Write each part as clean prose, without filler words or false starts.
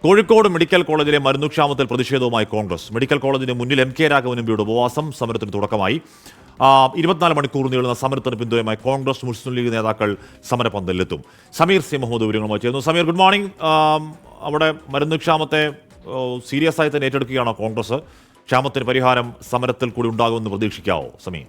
Kozhikode medical കോളേജിലെ മരുന്നുക്ഷാമത്തിൽ പ്രതിഷേധവുമായി Congress. Medical കോളേജിന് മുന്നിൽ എം കെ രാഘവൻ എംപിയുടെ ഉപവാസം സമരത്തിന് തുടക്കമായി. 24 മണിക്കൂർ നീളുന്ന സമരത്തിന് പിന്തുണയുമായി കോൺഗ്രസ് മുസ്ലിം ലീഗ് നേതാക്കൾ സമരപന്തലിലെത്തും. സമീർ സി മുഹമ്മദ് വിവരങ്ങളുമായി ചേർന്നു. Sameer, good morning. അവിടെ മരുന്നുക്ഷാമത്തെ സീരിയസ് ആയി തന്നെ ഏറ്റെടുക്കുകയാണോ കോൺഗ്രസ്? ക്ഷാമത്തിന് പരിഹാരം സമരത്തിൽ കൂടി ഉണ്ടാകുമെന്ന് പ്രതീക്ഷിക്കാവോ സമീർ?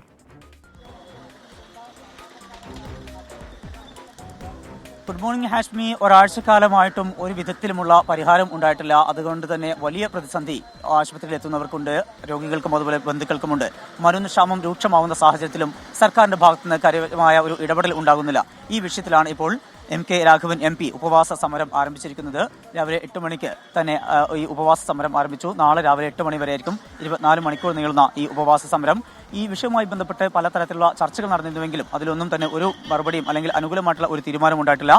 Good morning Hashmi. ഒരാഴ്ചക്കാലമായിട്ടും ഒരു വിധത്തിലുമുള്ള പരിഹാരം ഉണ്ടായിട്ടില്ല. അതുകൊണ്ട് തന്നെ വലിയ പ്രതിസന്ധി ആശുപത്രിയിൽ എത്തുന്നവർക്കുണ്ട്, രോഗികൾക്കും അതുപോലെ ബന്ധുക്കൾക്കുമുണ്ട്. മരുന്ന് ക്ഷാമം രൂക്ഷമാവുന്ന സാഹചര്യത്തിലും സർക്കാരിന്റെ ഭാഗത്തുനിന്ന് കാര്യമായ ഒരു ഇടപെടൽ ഉണ്ടാകുന്നില്ല. ഈ വിഷയത്തിലാണ് ഇപ്പോൾ M K Raghavan M P ഉപവാസ സമരം ആരംഭിച്ചിരിക്കുന്നത്. രാവിലെ 8 മണിക്ക് തന്നെ ഈ ഉപവാസ സമരം ആരംഭിച്ചു. നാളെ രാവിലെ 8 മണി വരെയായിരിക്കും 24 മണിക്കൂർ നീളുന്ന ഈ ഉപവാസ സമരം. ഈ വിഷയവുമായി ബന്ധപ്പെട്ട് പലതരത്തിലുള്ള ചർച്ചകൾ നടന്നിരുന്നുവെങ്കിലും അതിലൊന്നും തന്നെ ഒരു മറുപടിയും അല്ലെങ്കിൽ അനുകൂലമായിട്ടുള്ള ഒരു തീരുമാനം ഉണ്ടായിട്ടില്ല.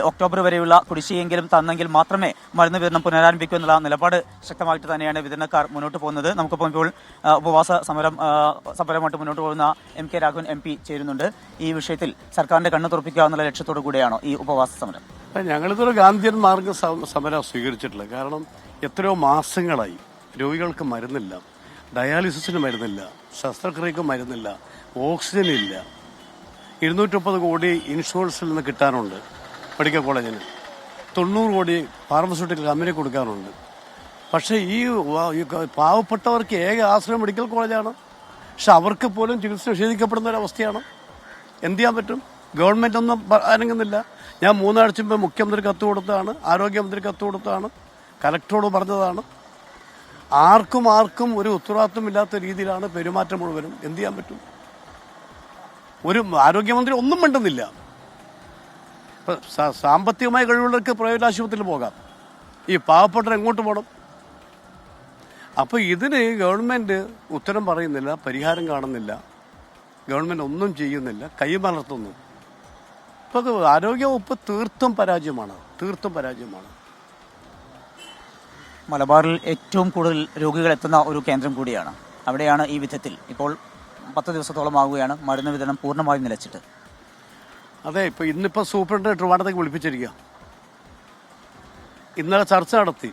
ഒക്ടോബർ വരെയുള്ള കുടിശ്ശികയെങ്കിലും തന്നെങ്കിൽ മാത്രമേ മരുന്ന് വിതരണം പുനരാരംഭിക്കൂ എന്നുള്ള നിലപാട് ശക്തമായിട്ട് തന്നെയാണ് വിതരണക്കാർ മുന്നോട്ട് പോകുന്നത്. നമുക്കിപ്പോൾ ഇപ്പോൾ ഉപവാസ സമരമായിട്ട് മുന്നോട്ട് പോകുന്ന M K Raghavan M P ചേരുന്നുണ്ട്. ഈ വിഷയത്തിൽ സർക്കാരിന്റെ കണ്ണ് തുറപ്പിക്കുക എന്നുള്ള ലക്ഷ്യത്തോടു കൂടിയാണോ ഈ ഉപവാസ സമരം? ഞങ്ങളിതൊരു ഗാന്ധിയൻ മാർഗ സമരം സ്വീകരിച്ചിട്ടില്ല. കാരണം എത്രയോ മാസങ്ങളായി രോഗികൾക്ക് മരുന്നില്ല, ഡയാലിസിസിന് മരുന്നില്ല, ശസ്ത്രക്രിയക്ക് മരുന്നില്ല, ഓക്സിജൻ ഇല്ല. 230 കോടി ഇൻഷുറൻസിൽ നിന്ന് കിട്ടാനുണ്ട് മെഡിക്കൽ കോളേജിന്, 90 കോടി ഫാർമസ്യൂട്ടിക്കൽ കമ്പനി കൊടുക്കാനുണ്ട്. പക്ഷേ ഈ പാവപ്പെട്ടവർക്ക് ഏക ആശ്രയം മെഡിക്കൽ കോളേജാണ്. പക്ഷെ അവർക്ക് പോലും ചികിത്സ നിഷേധിക്കപ്പെടുന്ന ഒരവസ്ഥയാണ്. എന്ത് ചെയ്യാൻ പറ്റും? ഗവൺമെന്റ് ഒന്നും അനങ്ങുന്നില്ല. ഞാൻ 3 ആഴ്ച മുമ്പ് മുഖ്യമന്ത്രി കത്ത് കൊടുത്തതാണ്, ആരോഗ്യമന്ത്രി കത്ത് കൊടുത്തതാണ്, കലക്ടറോട് പറഞ്ഞതാണ്. ആർക്കും ഒരു ഉത്തരവാദിത്വമില്ലാത്ത രീതിയിലാണ് പെരുമാറ്റം മുഴുവനും. എന്ത് ചെയ്യാൻ പറ്റും? ഒരു ആരോഗ്യമന്ത്രി ഒന്നും മിണ്ടുന്നില്ല. സാമ്പത്തികമായി കഴിവുള്ളവർക്ക് പ്രൈവറ്റ് ആശുപത്രിയിൽ പോകാം, ഈ പാവപ്പെട്ടവർ എങ്ങോട്ട് പോകണം? അപ്പോൾ ഇതിന് ഗവൺമെന്റ് ഉത്തരം പറയുന്നില്ല, പരിഹാരം കാണുന്നില്ല, ഗവൺമെന്റ് ഒന്നും ചെയ്യുന്നില്ല, കൈമലർത്തുന്നു. ഇപ്പോൾ ആരോഗ്യവകുപ്പ് തീർത്തും പരാജയമാണ്. മലബാറിൽ ഏറ്റവും കൂടുതൽ രോഗികൾ എത്തുന്ന ഒരു കേന്ദ്രം കൂടിയാണ്. അവിടെയാണ് ഈ വിധത്തിൽ ഇപ്പോൾ 10 ദിവസത്തോളമാവുകയാണ് മരുന്ന് വിതരണം പൂർണ്ണമായും നിലച്ചിട്ട്. അതെ, ഇന്നിപ്പോൾ സൂപ്രണ്ട് ട്രിവാൻഡ്രത്തേക്ക് വിളിപ്പിച്ചിരിക്കുക. ഇന്നലെ ചർച്ച നടത്തി.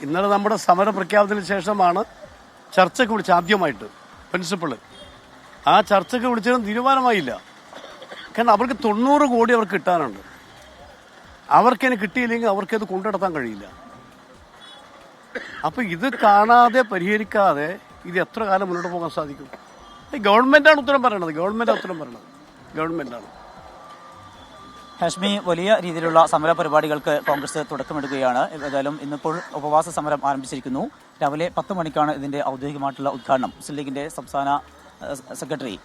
ഇന്നലെ നമ്മുടെ സമര പ്രഖ്യാപനത്തിന് ശേഷമാണ് ചർച്ചയ്ക്ക് വിളിച്ചത് ആദ്യമായിട്ട് പ്രിൻസിപ്പള്. ആ ചർച്ചയ്ക്ക് വിളിച്ചതും തീരുമാനമായില്ല. കാരണം അവർക്ക് 90 കോടി അവർക്ക് കിട്ടാനുണ്ട്. അവർക്കതിന് കിട്ടിയില്ലെങ്കിൽ അവർക്കത് കൊണ്ടുനടത്താൻ കഴിയില്ല. അപ്പൊ ഇത് കാണാതെ പരിഹരിക്കാതെ ഇത് എത്ര കാലം മുന്നോട്ട് പോകാൻ സാധിക്കും? ഗവൺമെന്റാണ് ഉത്തരം പറയണത്. ഗവൺമെന്റാണ്. ഹാഷ്മി, വലിയ രീതിയിലുള്ള സമര പരിപാടികൾക്ക് കോൺഗ്രസ് തുടക്കമിടുകയാണ്. ഏതായാലും ഇന്നിപ്പോൾ ഉപവാസ സമരം ആരംഭിച്ചിരിക്കുന്നു. രാവിലെ 10 മണിക്കാണ് ഇതിന്റെ ഔദ്യോഗികമായിട്ടുള്ള ഉദ്ഘാടനം. മുസ്ലിം ലീഗിന്റെ സംസ്ഥാന സെക്രട്ടറി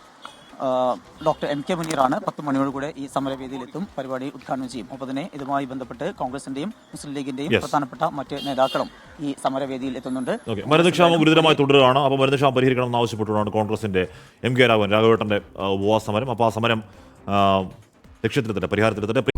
ഡോക്ടർ എം കെ മുനീറാണ് 10 മണിയോടുകൂടെ ഈ സമരവേദിയിലെത്തും, പരിപാടി ഉദ്ഘാടനം ചെയ്യും. ഒപ്പം തന്നെ ഇതുമായി ബന്ധപ്പെട്ട് കോൺഗ്രസിന്റെയും മുസ്ലിം ലീഗിന്റെയും പ്രധാനപ്പെട്ട മറ്റ് നേതാക്കളും ഈ സമരവേദിയിൽ എത്തുന്നുണ്ട്. മരുന്നുക്ഷാമം ഗുരുതരമായി തുടരുകയാണ്. അപ്പോൾ മരുന്നുക്ഷാമം പരിഹരിക്കണമെന്ന് ആവശ്യപ്പെട്ടുകൊണ്ടാണ് കോൺഗ്രസിന്റെ എം കെ രാഘവേട്ടന്റെ ഉപവാസ സമരം. അപ്പോൾ ആ സമരം ലക്ഷ്യത്തിലെത്തട്ടെ, പരിഹാരത്തിലെത്തട്ടെ.